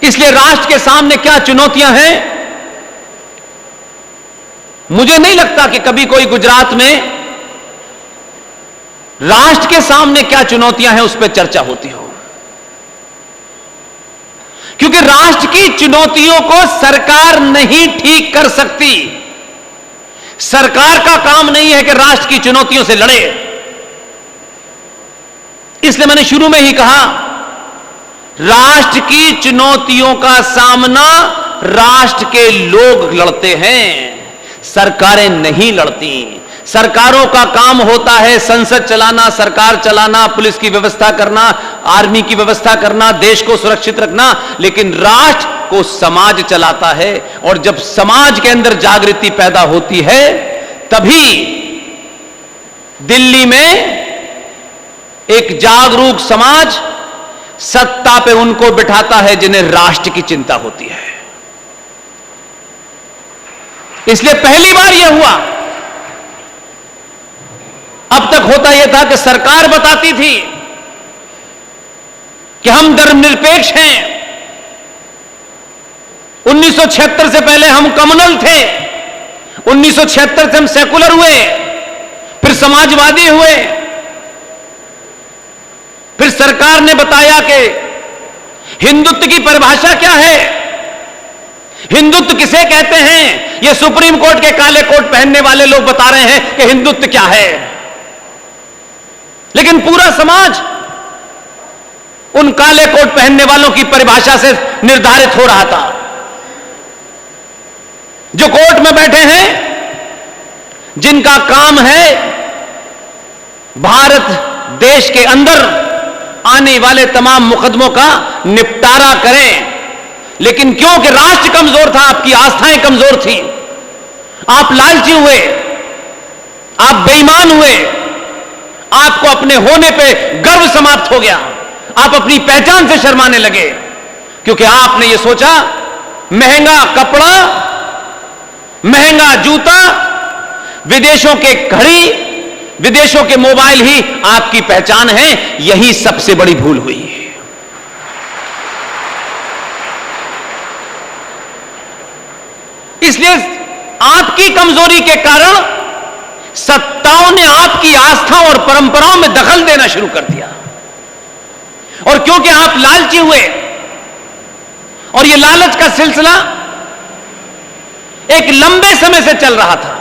इसलिए राष्ट्र के सामने क्या चुनौतियां हैं, मुझे नहीं लगता कि कभी कोई गुजरात में राष्ट्र के सामने क्या चुनौतियां हैं उस पर चर्चा होती हो, क्योंकि राष्ट्र की चुनौतियों को सरकार नहीं ठीक कर सकती। सरकार का काम नहीं है कि राष्ट्र की चुनौतियों से लड़े। इसलिए मैंने शुरू में ही कहा, राष्ट्र की चुनौतियों का सामना राष्ट्र के लोग लड़ते हैं, सरकारें नहीं लड़ती। सरकारों का काम होता है संसद चलाना, सरकार चलाना, पुलिस की व्यवस्था करना, आर्मी की व्यवस्था करना, देश को सुरक्षित रखना, लेकिन राष्ट्र को समाज चलाता है। और जब समाज के अंदर जागृति पैदा होती है, तभी दिल्ली में एक जागरूक समाज सत्ता पे उनको बिठाता है जिन्हें राष्ट्र की चिंता होती है। इसलिए पहली बार यह हुआ, अब तक होता यह था कि सरकार बताती थी कि हम धर्मनिरपेक्ष हैं। 1976 से पहले हम कम्युनल थे, 1976 से हम सेकुलर हुए, फिर समाजवादी हुए, फिर सरकार ने बताया कि हिंदुत्व की परिभाषा क्या है, हिंदुत्व किसे कहते हैं। यह सुप्रीम कोर्ट के काले कोट पहनने वाले लोग बता रहे हैं कि हिंदुत्व क्या है, लेकिन पूरा समाज उन काले कोट पहनने वालों की परिभाषा से निर्धारित हो रहा था। जो कोर्ट में बैठे हैं, जिनका काम है भारत देश के अंदर आने वाले तमाम मुकदमों का निपटारा करें, लेकिन क्योंकि राष्ट्र कमजोर था, आपकी आस्थाएं कमजोर थी, आप लालची हुए, आप बेईमान हुए, आपको अपने होने पे गर्व समाप्त हो गया, आप अपनी पहचान से शर्माने लगे, क्योंकि आपने ये सोचा महंगा कपड़ा, महंगा जूता, विदेशों के घड़ी, विदेशों के मोबाइल ही आपकी पहचान है। यही सबसे बड़ी भूल हुई है। इसलिए आपकी कमजोरी के कारण सत्ताओं ने आपकी आस्था और परंपराओं में दखल देना शुरू कर दिया, और क्योंकि आप लालची हुए, और यह लालच का सिलसिला एक लंबे समय से चल रहा था,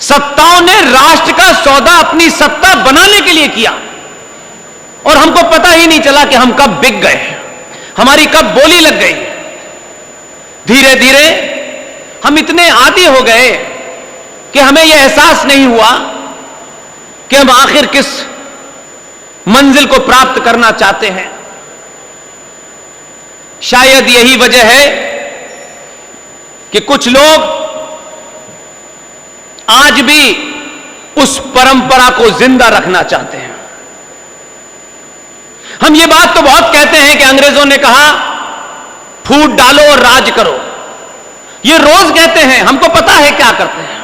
सत्ताओं ने राष्ट्र का सौदा अपनी सत्ता बनाने के लिए किया, और हमको पता ही नहीं चला कि हम कब बिक गए, हमारी कब बोली लग गई। धीरे धीरे हम इतने आदी हो गए कि हमें यह एहसास नहीं हुआ कि हम आखिर किस मंजिल को प्राप्त करना चाहते हैं। शायद यही वजह है कि कुछ लोग आज भी उस परंपरा को जिंदा रखना चाहते हैं। हम ये बात तो बहुत कहते हैं कि अंग्रेजों ने कहा फूट डालो और राज करो, ये रोज कहते हैं, हमको पता है क्या करते हैं।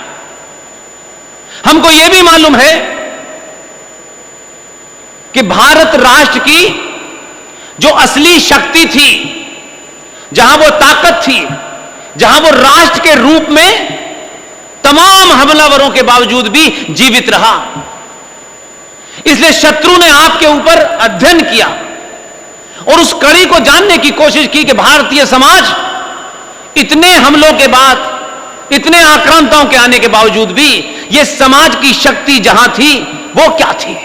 हमको यह भी मालूम है कि भारत राष्ट्र की जो असली शक्ति थी, जहां वो ताकत थी, जहां वो राष्ट्र के रूप में तमाम हमलावरों के बावजूद भी जीवित रहा। इसलिए शत्रु ने आपके ऊपर अध्ययन किया और उस कड़ी को जानने की कोशिश की कि भारतीय समाज इतने हमलों के बाद, इतने आक्रांताओं के आने के बावजूद भी यह समाज की शक्ति जहां थी वो क्या थी।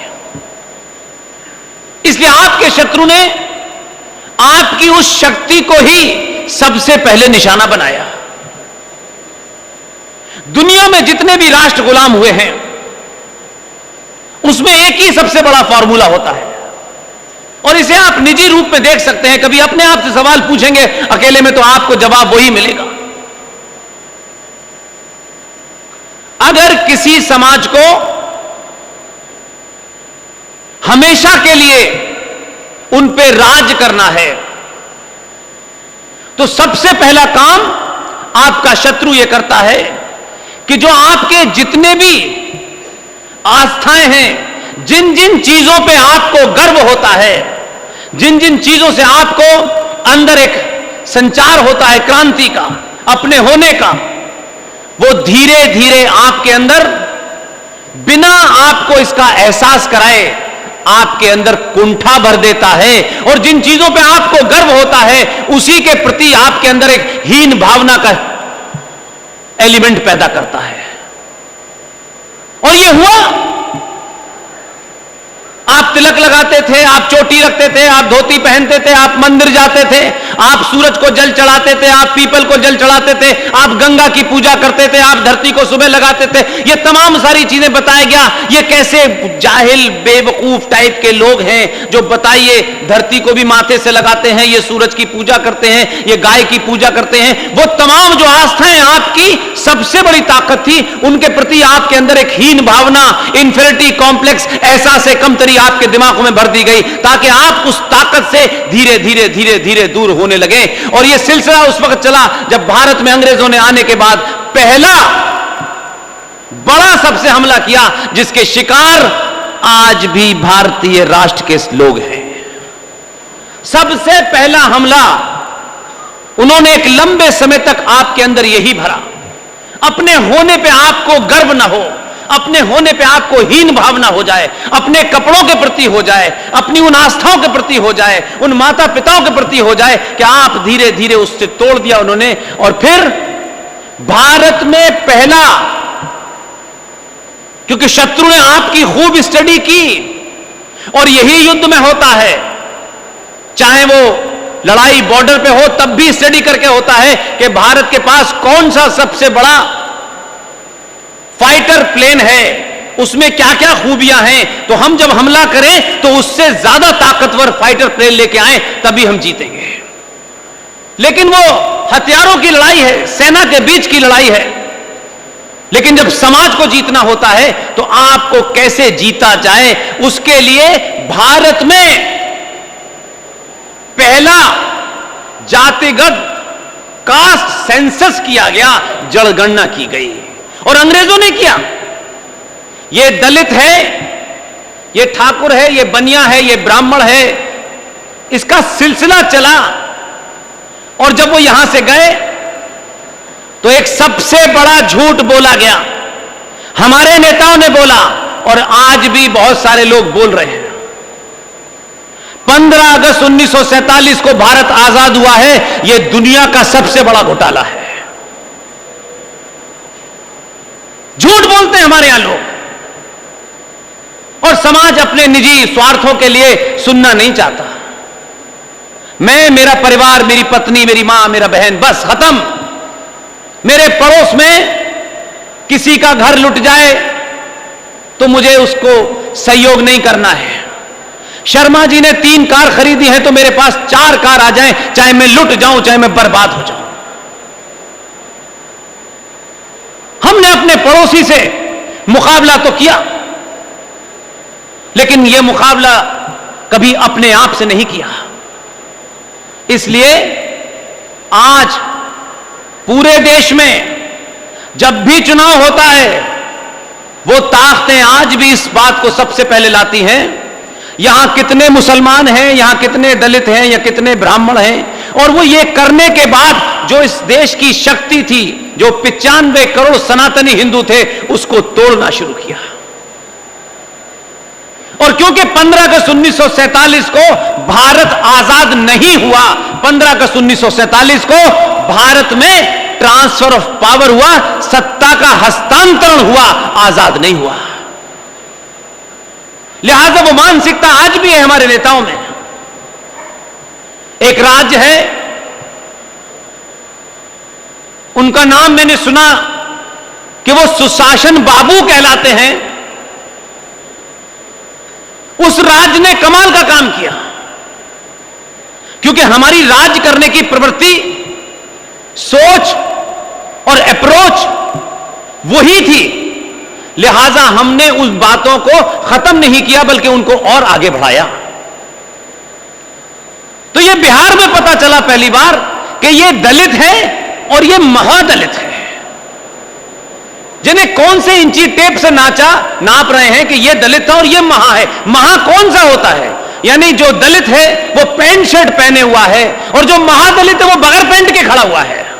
इसलिए आपके शत्रु ने आपकी उस शक्ति को ही सबसे पहले निशाना बनाया। दुनिया में जितने भी राष्ट्र गुलाम हुए हैं, उसमें एक ही सबसे बड़ा फॉर्मूला होता है, और इसे आप निजी रूप में देख सकते हैं। कभी अपने आप से सवाल पूछेंगे अकेले में तो आपको जवाब वही मिलेगा। अगर किसी समाज को हमेशा के लिए उन पे राज करना है, तो सबसे पहला काम आपका शत्रु यह करता है कि जो आपके जितने भी आस्थाएं हैं, जिन जिन चीजों पे आपको गर्व होता है, जिन जिन चीजों से आपको अंदर एक संचार होता है क्रांति का, अपने होने का, वो धीरे धीरे आपके अंदर बिना आपको इसका एहसास कराए आपके अंदर कुंठा भर देता है। और जिन चीजों पे आपको गर्व होता है उसी के प्रति आपके अंदर एक हीन भावना का एलिमेंट पैदा करता है। और ये हुआ, आप तिलक लगाते थे, आप चोटी रखते थे, आप धोती पहनते थे, आप मंदिर जाते थे, आप सूरज को जल चढ़ाते थे, आप पीपल को जल चढ़ाते थे, आप गंगा की पूजा करते थे, आप धरती को सुबह लगाते थे। ये तमाम सारी चीजें बताया गया। ये कैसे जाहिल बेवकूफ टाइप के लोग हैं जो बताइए धरती को भी माथे से लगाते हैं, ये सूरज की पूजा करते हैं, ये गाय की पूजा करते हैं। वो तमाम जो आस्थाएं आपकी सबसे बड़ी ताकत थी, उनके प्रति आपके अंदर एक हीन भावना, इंफीरियरिटी कॉम्प्लेक्स, एहसास कमतरी आपके दिमागों में भर दी गई ताकि आप उस ताकत से धीरे धीरे धीरे धीरे दूर होने लगे। और यह सिलसिला उस वक्त चला जब भारत में अंग्रेजों ने आने के बाद पहला बड़ा सबसे हमला किया, जिसके शिकार आज भी भारतीय राष्ट्र के लोग हैं। सबसे पहला हमला उन्होंने एक लंबे समय तक आपके अंदर यही भरा, अपने होने पे आपको गर्व ना हो, अपने होने पे आपको हीन भावना हो जाए, अपने कपड़ों के प्रति हो जाए, अपनी उन आस्थाओं के प्रति हो जाए, उन माता पिताओं के प्रति हो जाए कि आप धीरे धीरे उससे तोड़ दिया उन्होंने। और फिर भारत में पहला, क्योंकि शत्रु ने आपकी खूब स्टडी की और यही युद्ध में होता है, चाहे वो लड़ाई बॉर्डर पे हो तब भी स्टडी करके होता है कि भारत के पास कौन सा सबसे बड़ा फाइटर प्लेन है, उसमें क्या क्या खूबियां हैं, तो हम जब हमला करें तो उससे ज्यादा ताकतवर फाइटर प्लेन लेके आए तभी हम जीतेंगे। लेकिन वो हथियारों की लड़ाई है, सेना के बीच की लड़ाई है। लेकिन जब समाज को जीतना होता है तो आपको कैसे जीता जाए, उसके लिए भारत में पहला जातिगत कास्ट सेंसस किया गया, जनगणना की गई। और अंग्रेजों ने किया, ये दलित है, ये ठाकुर है, ये बनिया है, ये ब्राह्मण है, इसका सिलसिला चला। और जब वो यहां से गए तो एक सबसे बड़ा झूठ बोला गया, हमारे नेताओं ने बोला और आज भी बहुत सारे लोग बोल रहे हैं। 15 अगस्त 1947 को भारत आजाद हुआ है, यह दुनिया का सबसे बड़ा घोटाला है। झूठ बोलते हैं हमारे यहां लोग, और समाज अपने निजी स्वार्थों के लिए सुनना नहीं चाहता। मैं, मेरा परिवार, मेरी पत्नी, मेरी मां, मेरा बहन, बस खत्म। मेरे पड़ोस में किसी का घर लुट जाए तो मुझे उसको सहयोग नहीं करना है। शर्मा जी ने 3 कार खरीदी है तो मेरे पास 4 कार आ जाए, चाहे मैं लुट जाऊं, चाहे मैं बर्बाद हो जाऊं। हमने अपने पड़ोसी से मुकाबला तो किया, लेकिन यह मुकाबला कभी अपने आप से नहीं किया। इसलिए आज पूरे देश में जब भी चुनाव होता है, वो ताकतें आज भी इस बात को सबसे पहले लाती हैं, यहां कितने मुसलमान हैं, यहां कितने दलित हैं, या कितने ब्राह्मण हैं। और वो ये करने के बाद जो इस देश की शक्ति थी, जो 95 करोड़ सनातनी हिंदू थे, उसको तोड़ना शुरू किया। और क्योंकि 15 अगस्त 1947 को भारत आजाद नहीं हुआ, 15 अगस्त 1947 को भारत में ट्रांसफर ऑफ पावर हुआ, सत्ता का हस्तांतरण हुआ, आजाद नहीं हुआ। लिहाजा वो मानसिकता आज भी है हमारे नेताओं में। एक राज्य है, उनका नाम मैंने सुना कि वो सुशासन बाबू कहलाते हैं। उस राज्य ने कमाल का काम किया, क्योंकि हमारी राज्य करने की प्रवृत्ति, सोच और अप्रोच वही थी। लिहाजा हमने उस बातों को खत्म नहीं किया, बल्कि उनको और आगे बढ़ाया। तो यह बिहार में पता चला पहली बार कि यह दलित है और यह महादलित है, जिन्हें कौन से इंची टेप से नाप रहे हैं कि यह दलित था और यह महा है। महा कौन सा होता है? यानी जो दलित है वो पैंट शर्ट पहने हुआ है और जो महादलित है वो बगैर पैंट के खड़ा हुआ है।